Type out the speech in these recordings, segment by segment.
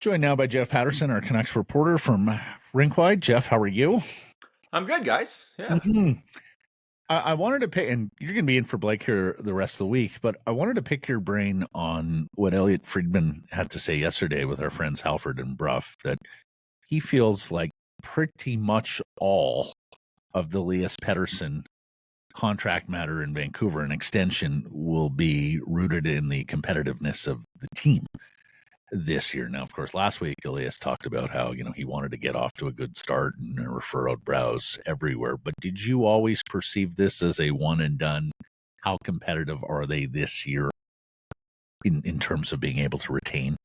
Joined now by Jeff Patterson, our Canucks reporter from Rinkwide. Jeff, how are you? I'm good, guys. Yeah. I wanted to pick, and you're going to be in for Blake here the rest of the week, but I wanted to pick your brain on what Elliot Friedman had to say yesterday with our friends Halford and Bruff, that he feels like pretty much all of the Elias Pettersson contract matter in Vancouver and extension will be rooted in the competitiveness of the team this year. Now, of course, last week, Elias talked about how, he wanted to get off to a good start and refer out brows everywhere. But did you always perceive this as a one and done? How competitive are they this year in terms of being able to retain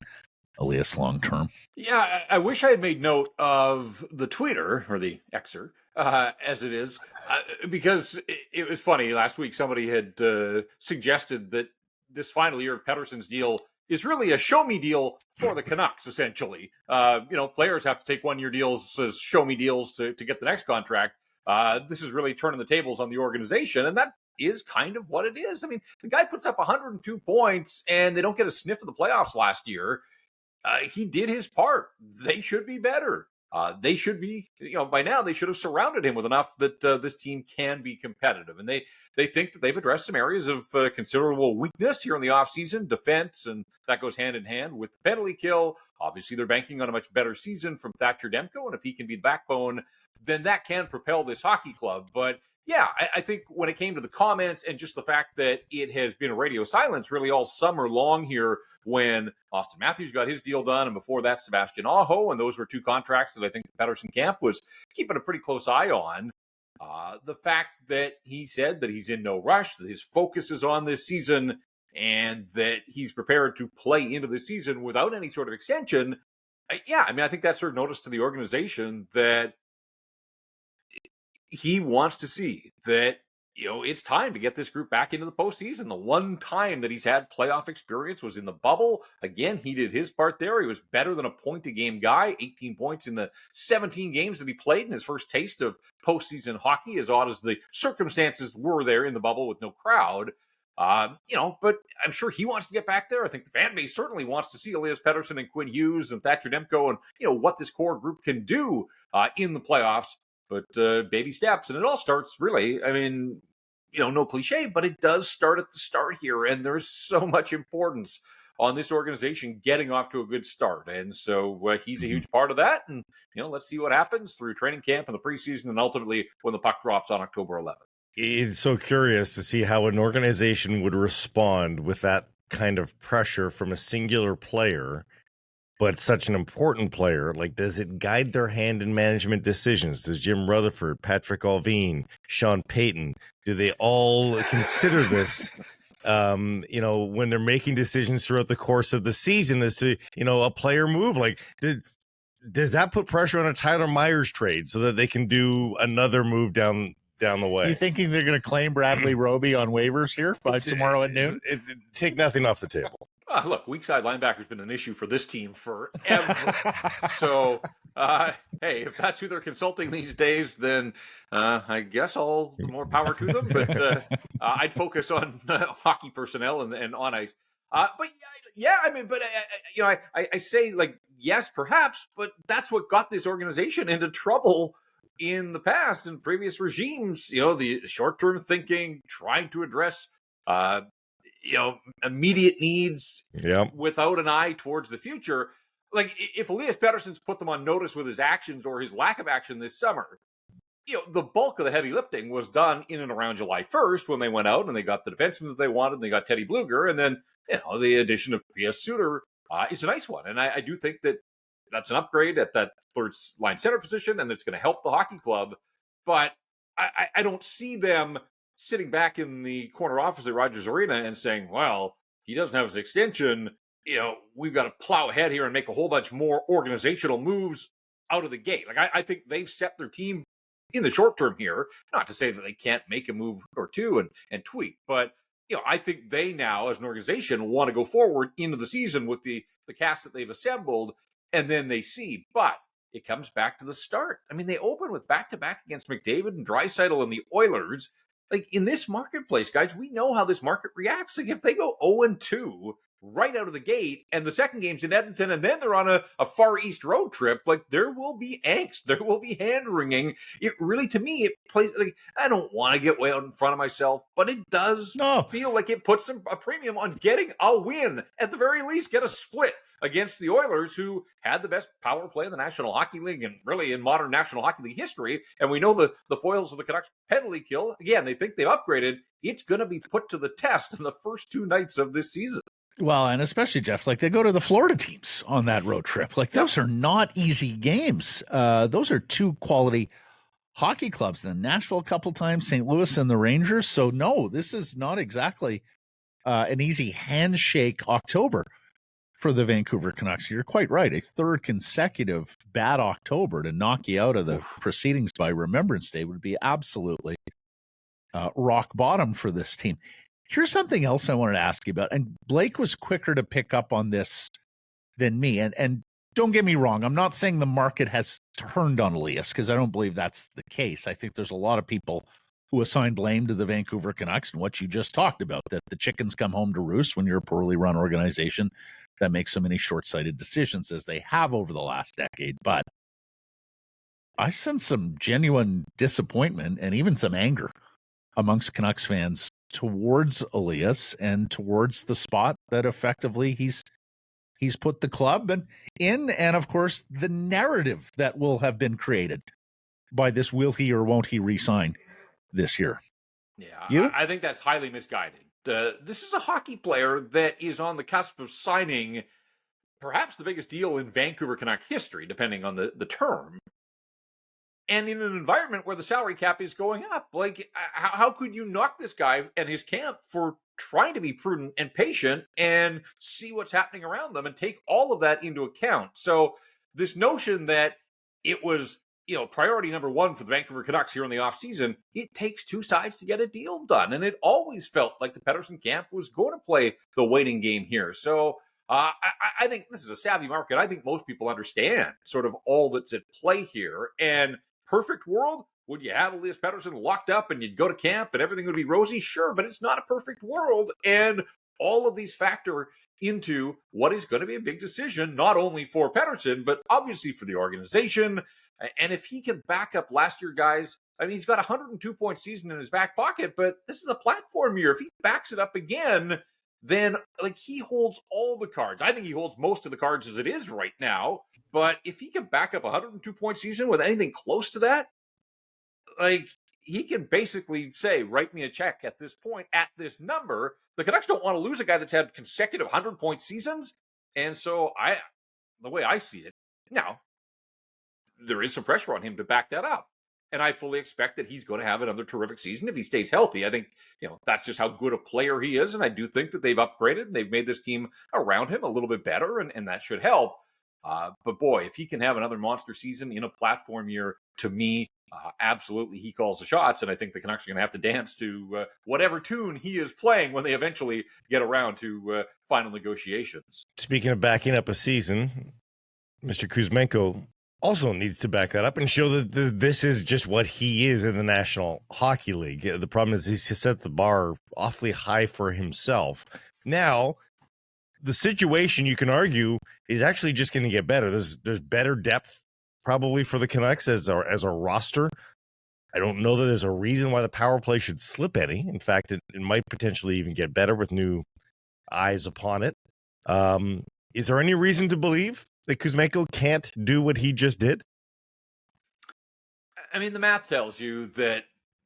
Elias long term? Yeah, I wish I had made note of the tweeter, or the Xer, as it is, because it was funny. Last week, somebody had suggested that this final year of Pettersson's deal is really a show-me deal for the Canucks, essentially. Players have to take one-year deals as show-me deals to get the next contract. This is really turning the tables on the organization, and that is kind of what it is. I mean, the guy puts up 102 points, and they don't get a sniff of the playoffs last year. He did his part. They should be better. They should be, by now they should have surrounded him with enough that this team can be competitive. And they think that they've addressed some areas of considerable weakness here in the offseason, defense, and that goes hand in hand with the penalty kill. Obviously, they're banking on a much better season from Thatcher Demko, and if he can be the backbone, then that can propel this hockey club. But yeah, I think when it came to the comments and just the fact that it has been a radio silence really all summer long here when Austin Matthews got his deal done, and before that, Sebastian Aho, and those were two contracts that I think the Patterson camp was keeping a pretty close eye on. The fact that he said that he's in no rush, that his focus is on this season, and that he's prepared to play into the season without any sort of extension. I think that served notice to the organization that he wants to see that, it's time to get this group back into the postseason. The one time that he's had playoff experience was in the bubble. Again, he did his part there. He was better than a point-a-game guy, 18 points in the 17 games that he played in his first taste of postseason hockey, as odd as the circumstances were there in the bubble with no crowd. But I'm sure he wants to get back there. I think the fan base certainly wants to see Elias Pettersson and Quinn Hughes and Thatcher Demko and, what this core group can do in the playoffs. But baby steps, and it all starts really, no cliche, but it does start at the start here, and there's so much importance on this organization getting off to a good start. And so he's a huge part of that, and, let's see what happens through training camp and the preseason, and ultimately when the puck drops on October 11th. It's so curious to see how an organization would respond with that kind of pressure from a singular player, but such an important player. Like, does it guide their hand in management decisions? Does Jim Rutherford, Patrick Allvin, Sean Payton, do they all consider this, when they're making decisions throughout the course of the season as to, a player move? Like, does that put pressure on a Tyler Myers trade so that they can do another move down the way? You thinking they're going to claim Bradley Roby on waivers here by tomorrow at noon? Take nothing off the table. Look, weak side linebacker's been an issue for this team forever. So, hey, if that's who they're consulting these days, then I guess all the more power to them. But I'd focus on hockey personnel and on ice. I say, like, yes, perhaps, but that's what got this organization into trouble in the past in previous regimes. The short-term thinking, trying to address immediate needs without an eye towards the future. Like, if Elias Pettersson's put them on notice with his actions or his lack of action this summer, the bulk of the heavy lifting was done in and around July 1st when they went out and they got the defenseman that they wanted, and they got Teddy Bluger, and then, the addition of P.S. Suter is a nice one. And I do think that that's an upgrade at that third line center position, and it's going to help the hockey club. But I don't see them sitting back in the corner office at Rogers Arena and saying, well, he doesn't have his extension, we've got to plow ahead here and make a whole bunch more organizational moves out of the gate. Like, I think they've set their team in the short term here, not to say that they can't make a move or two and tweak, but I think they now as an organization want to go forward into the season with the cast that they've assembled, and then they see. But it comes back to the start. They open with back-to-back against McDavid and Draisaitl and the Oilers. Like, in this marketplace, guys, we know how this market reacts. Like, if they go 0-2 right out of the gate, and the second game's in Edmonton, and then they're on a Far East road trip. Like, there will be angst, there will be hand-wringing. It really, to me, it plays like, I don't want to get way out in front of myself, but it does feel like it puts a premium on getting a win, at the very least, get a split against the Oilers, who had the best power play in the National Hockey League and really in modern National Hockey League history. And we know the foils of the Canucks penalty kill. Again, they think they've upgraded. It's going to be put to the test in the first 2 nights of this season. Well, and especially, Jeff, like, they go to the Florida teams on that road trip. Like, those are not easy games. Those are 2 quality hockey clubs. Then Nashville a couple times, St. Louis and the Rangers. So, no, this is not exactly an easy handshake October for the Vancouver Canucks. You're quite right. A 3rd consecutive bad October to knock you out of the proceedings by Remembrance Day would be absolutely rock bottom for this team. Here's something else I wanted to ask you about. And Blake was quicker to pick up on this than me. And don't get me wrong, I'm not saying the market has turned on Elias, because I don't believe that's the case. I think there's a lot of people who assign blame to the Vancouver Canucks and what you just talked about, that the chickens come home to roost when you're a poorly run organization that makes so many short-sighted decisions as they have over the last decade. But I sense some genuine disappointment and even some anger amongst Canucks fans towards Elias and towards the spot that effectively he's put the club in, and of course the narrative that will have been created by this will he or won't he re-sign this year. Yeah, I think that's highly misguided. This is a hockey player that is on the cusp of signing perhaps the biggest deal in Vancouver Canuck history, depending on the term. And in an environment where the salary cap is going up, like, how could you knock this guy and his camp for trying to be prudent and patient and see what's happening around them and take all of that into account? So this notion that it was, priority number 1 for the Vancouver Canucks here in the offseason, it takes 2 sides to get a deal done. And it always felt like the Patterson camp was going to play the waiting game here. So I think this is a savvy market. I think most people understand sort of all that's at play here. And perfect world, would you have Elias Pettersson locked up and you'd go to camp and everything would be rosy? Sure, but it's not a perfect world. And all of these factor into what is going to be a big decision, not only for Patterson, but obviously for the organization. And if he can back up last year, guys, I mean, he's got a 102-point season in his back pocket, but this is a platform year. If he backs it up again, then like he holds all the cards. I think he holds most of the cards as it is right now. But if he can back up a 102-point season with anything close to that, like, he can basically say, write me a check at this point, at this number. The Canucks don't want to lose a guy that's had consecutive 100-point seasons. And so the way I see it, now, there is some pressure on him to back that up. And I fully expect that he's going to have another terrific season if he stays healthy. I think, that's just how good a player he is. And I do think that they've upgraded and they've made this team around him a little bit better, and that should help. But boy, if he can have another monster season in a platform year, to me, absolutely he calls the shots. And I think the Canucks are going to have to dance to whatever tune he is playing when they eventually get around to final negotiations. Speaking of backing up a season, Mr. Kuzmenko also needs to back that up and show that this is just what he is in the National Hockey League. The problem is he's set the bar awfully high for himself. Now, the situation, you can argue, is actually just going to get better. There's better depth probably for the Canucks as a roster. I don't know that there's a reason why the power play should slip any. In fact, it might potentially even get better with new eyes upon it. Is there any reason to believe that Kuzmenko can't do what he just did? I mean, the math tells you that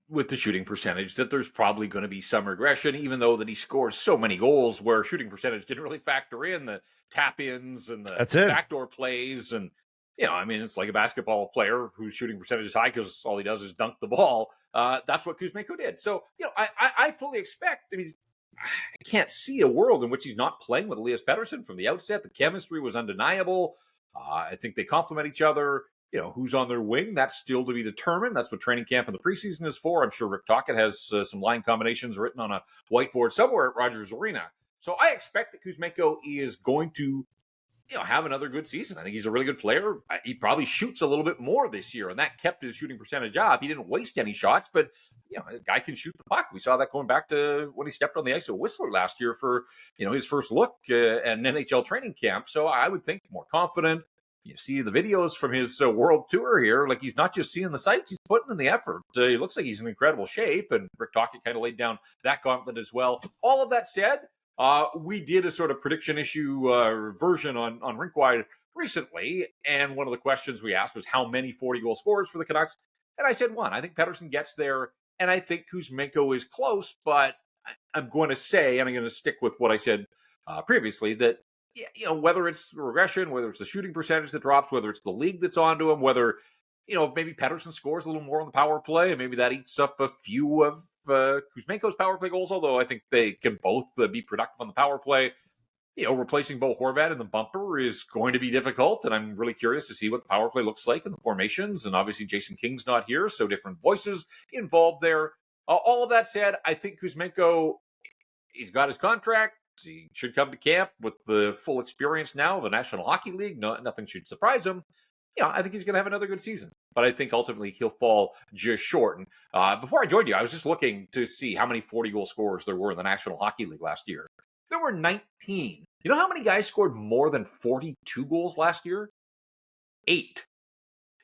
with the shooting percentage that there's probably going to be some regression, even though that he scores so many goals where shooting percentage didn't really factor in the tap-ins and the backdoor plays. And, I mean, it's like a basketball player whose shooting percentage is high because all he does is dunk the ball. That's what Kuzmenko did. So, I fully expect, I can't see a world in which he's not playing with Elias Pettersson from the outset. The chemistry was undeniable. I think they complement each other. Who's on their wing, that's still to be determined. That's what training camp and the preseason is for. I'm sure Rick Tocchet has some line combinations written on a whiteboard somewhere at Rogers Arena. So I expect that Kuzmenko is going to have another good season. I think he's a really good player. He probably shoots a little bit more this year, and that kept his shooting percentage up. He didn't waste any shots, but the guy can shoot the puck. We saw that going back to when he stepped on the ice at Whistler last year for his first look at an NHL training camp. So I would think more confident. You see the videos from his world tour here. Like, he's not just seeing the sights, he's putting in the effort. He looks like he's in incredible shape, and Rick Tocchet kind of laid down that gauntlet as well. All of that said, we did a sort of prediction issue version on Rinkwide recently, and one of the questions we asked was how many 40-goal scorers for the Canucks, and I said one. I think Paterson gets there, and I think Kuzmenko is close, but I'm going to say, and I'm going to stick with what I said previously, that whether it's regression, whether it's the shooting percentage that drops, whether it's the league that's onto him, whether maybe Patterson scores a little more on the power play, and maybe that eats up a few of Kuzmenko's power play goals, although I think they can both be productive on the power play. Replacing Bo Horvat in the bumper is going to be difficult, and I'm really curious to see what the power play looks like in the formations, and obviously Jason King's not here, so different voices involved there. All of that said, I think Kuzmenko, he's got his contract. He should come to camp with the full experience now of the National Hockey League. Nothing should surprise him. I think he's going to have another good season. But I think ultimately he'll fall just short. And before I joined you, I was just looking to see how many 40-goal scorers there were in the National Hockey League last year. There were 19. You know how many guys scored more than 42 goals last year? 8.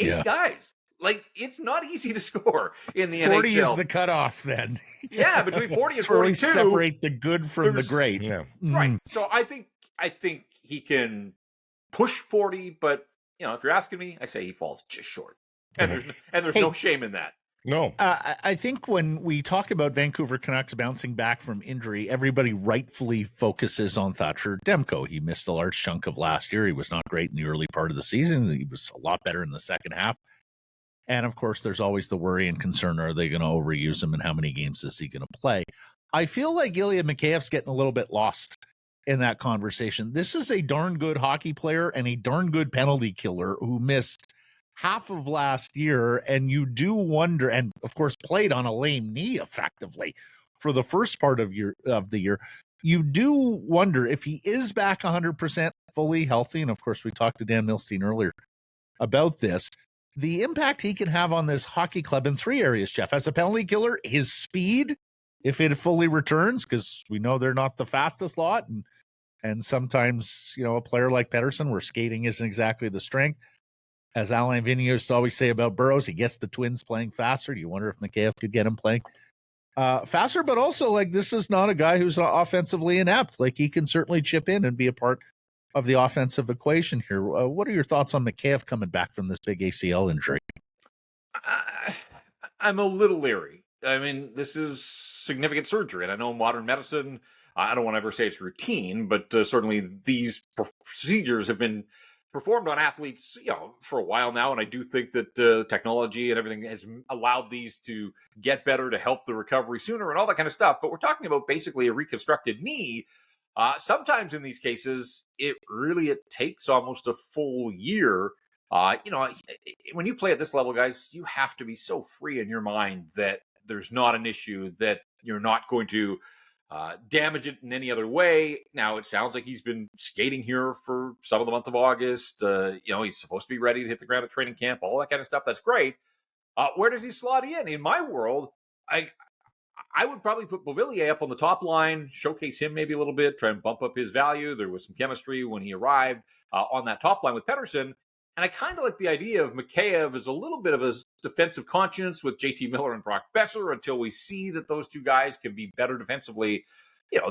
8 guys. Like, it's not easy to score in the 40 NHL. is the cutoff then. Yeah, between 40 and 42. Really separate the good from the great. Yeah. Right. So I think he can push 40, but if you're asking me, I say he falls just short. And there's no shame in that. No. I think when we talk about Vancouver Canucks bouncing back from injury, everybody rightfully focuses on Thatcher Demko. He missed a large chunk of last year. He was not great in the early part of the season. He was a lot better in the second half. And, of course, there's always the worry and concern, are they going to overuse him and how many games is he going to play? I feel like Ilya Mikheyev's getting a little bit lost in that conversation. This is a darn good hockey player and a darn good penalty killer who missed half of last year, and you do wonder, and, of course, played on a lame knee effectively for the first part of the year. You do wonder if he is back 100% fully healthy, and, of course, we talked to Dan Milstein earlier about this, the impact he can have on this hockey club in 3 areas, Jeff. As a penalty killer, his speed, if it fully returns, because we know they're not the fastest lot, and sometimes, a player like Patterson, where skating isn't exactly the strength. As Alain Vigneault used to always say about Burroughs, he gets the Twins playing faster. Do you wonder if Mikheyev could get him playing faster? But also, this is not a guy who's offensively inept. He can certainly chip in and be a part of the offensive equation here. What are your thoughts on Mikheyev coming back from this big ACL injury? I'm a little leery. I mean, this is significant surgery, and I know modern medicine, I don't want to ever say it's routine, but certainly these procedures have been performed on athletes, for a while now, and I do think that technology and everything has allowed these to get better, to help the recovery sooner and all that kind of stuff. But we're talking about basically a reconstructed knee. Sometimes in these cases, it takes almost a full year. When you play at this level, guys, you have to be so free in your mind that there's not an issue, that you're not going to damage it in any other way. Now, it sounds like he's been skating here for some of the month of August. He's supposed to be ready to hit the ground at training camp, all that kind of stuff. That's great. Where does he slot in? In my world, I would probably put Beauvillier up on the top line, showcase him maybe a little bit, try and bump up his value. There was some chemistry when he arrived on that top line with Patterson. And I kind of like the idea of Mikheyev as a little bit of a defensive conscience with JT Miller and Brock Besser until we see that those two guys can be better defensively,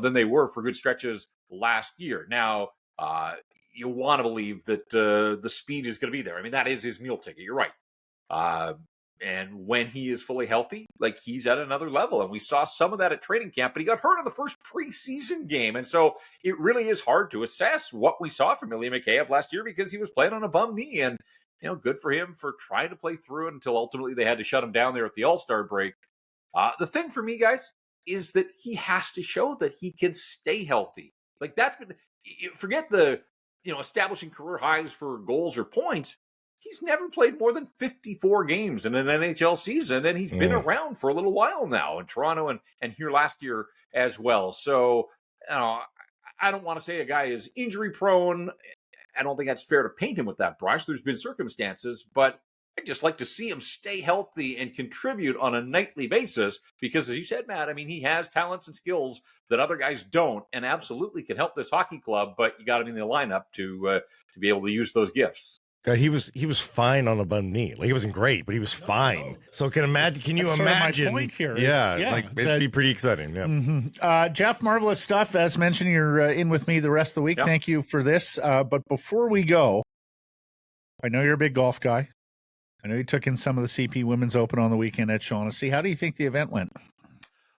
than they were for good stretches last year. Now, you want to believe that the speed is going to be there. I mean, that is his meal ticket. You're right. And when he is fully healthy, he's at another level. And we saw some of that at training camp, but he got hurt in the first preseason game. And so it really is hard to assess what we saw from Ilya Mikheyev last year because he was playing on a bum knee. And, good for him for trying to play through it until ultimately they had to shut him down there at the All-Star break. The thing for me, guys, is that he has to show that he can stay healthy. That's been, forget the, establishing career highs for goals or points. He's never played more than 54 games in an NHL season, and he's been around for a little while now in Toronto and here last year as well. So, I don't want to say a guy is injury prone I don't think that's fair to paint him with that brush. There's been circumstances, but I'd just like to see him stay healthy and contribute on a nightly basis because, as you said, Matt, I mean, he has talents and skills that other guys don't and absolutely can help this hockey club, but you got him in the lineup to be able to use those gifts. God, he was fine on a bum knee. Like, he wasn't great, but he was fine. So can you That's imagine? sort of my point here Like it'd be pretty exciting. Yeah. Jeff, marvelous stuff. As mentioned, you're in with me the rest of the week. Yeah. Thank you for this. But before we go, I know you're a big golf guy. I know you took in some of the CP Women's Open on the weekend at Shaughnessy. How do you think the event went?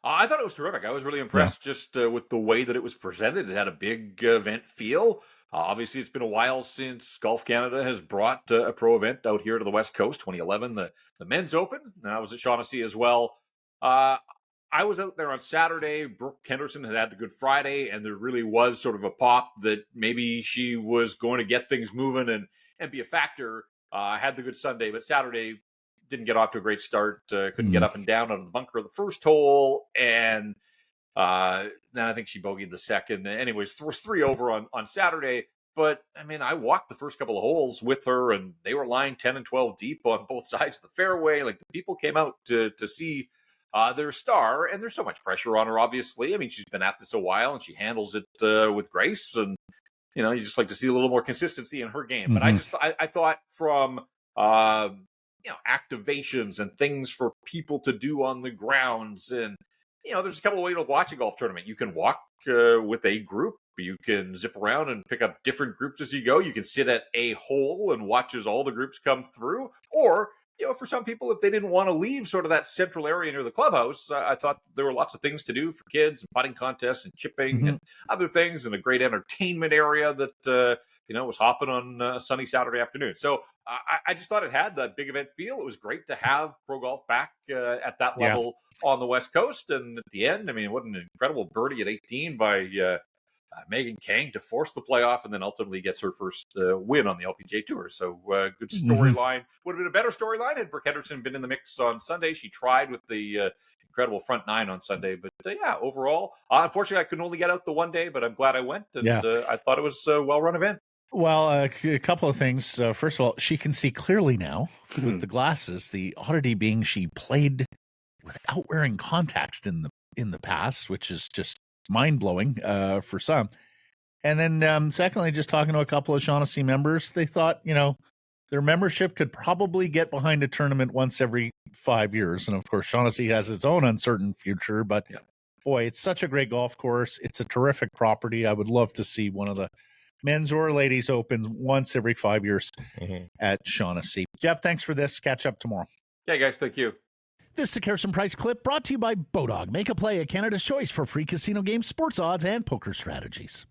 I thought it was terrific. I was really impressed just with the way that it was presented. It had a big event feel. Obviously, it's been a while since Golf Canada has brought a pro event out here to the West Coast. 2011, the Men's Open. I was at Shaughnessy as well. I was out there on Saturday. Brooke Henderson had the Good Friday, and there really was sort of a pop that maybe she was going to get things moving and be a factor. Had the good Sunday, but Saturday didn't get off to a great start. Couldn't get up and down out of the bunker of the first hole, and then I think she bogeyed the second. Anyways, there was 3 over on Saturday. But I mean, I walked the first couple of holes with her, and they were lying 10 and 12 deep on both sides of the fairway. Like, the people came out to see their star, and there's so much pressure on her. Obviously, I mean, she's been at this a while, and she handles it with grace. And you know, you just like to see a little more consistency in her game. But I thought from activations and things for people to do on the grounds, and there's a couple of ways to watch a golf tournament. You can walk with a group. You can zip around and pick up different groups as you go. You can sit at a hole and watch as all the groups come through. Or, for some people, if they didn't want to leave sort of that central area near the clubhouse, I thought there were lots of things to do for kids, and putting contests and chipping and other things, and a great entertainment area that, was hopping on a sunny Saturday afternoon. So I just thought it had that big event feel. It was great to have pro golf back at that level on the West Coast. And at the end, I mean, what an incredible birdie at 18 by Megan Kang to force the playoff, and then ultimately gets her first win on the LPGA Tour. So good storyline. Would have been a better storyline had Brooke Henderson been in the mix on Sunday. She tried with the incredible front 9 on Sunday. But overall, unfortunately, I couldn't only get out the one day, but I'm glad I went. And I thought it was a well-run event. Well, a couple of things. First of all, she can see clearly now with the glasses. The oddity being she played without wearing contacts in the past, which is just mind-blowing for some. And then secondly, just talking to a couple of Shaughnessy members, they thought, their membership could probably get behind a tournament once every 5 years. And of course, Shaughnessy has its own uncertain future, but boy, it's such a great golf course. It's a terrific property. I would love to see one of the men's or ladies opens once every 5 years at Shaughnessy. Jeff, thanks for this. Catch up tomorrow. Yeah, guys, thank you. This is a Carson Price clip brought to you by Bodog. Make a play at Canada's choice for free casino games, sports odds, and poker strategies.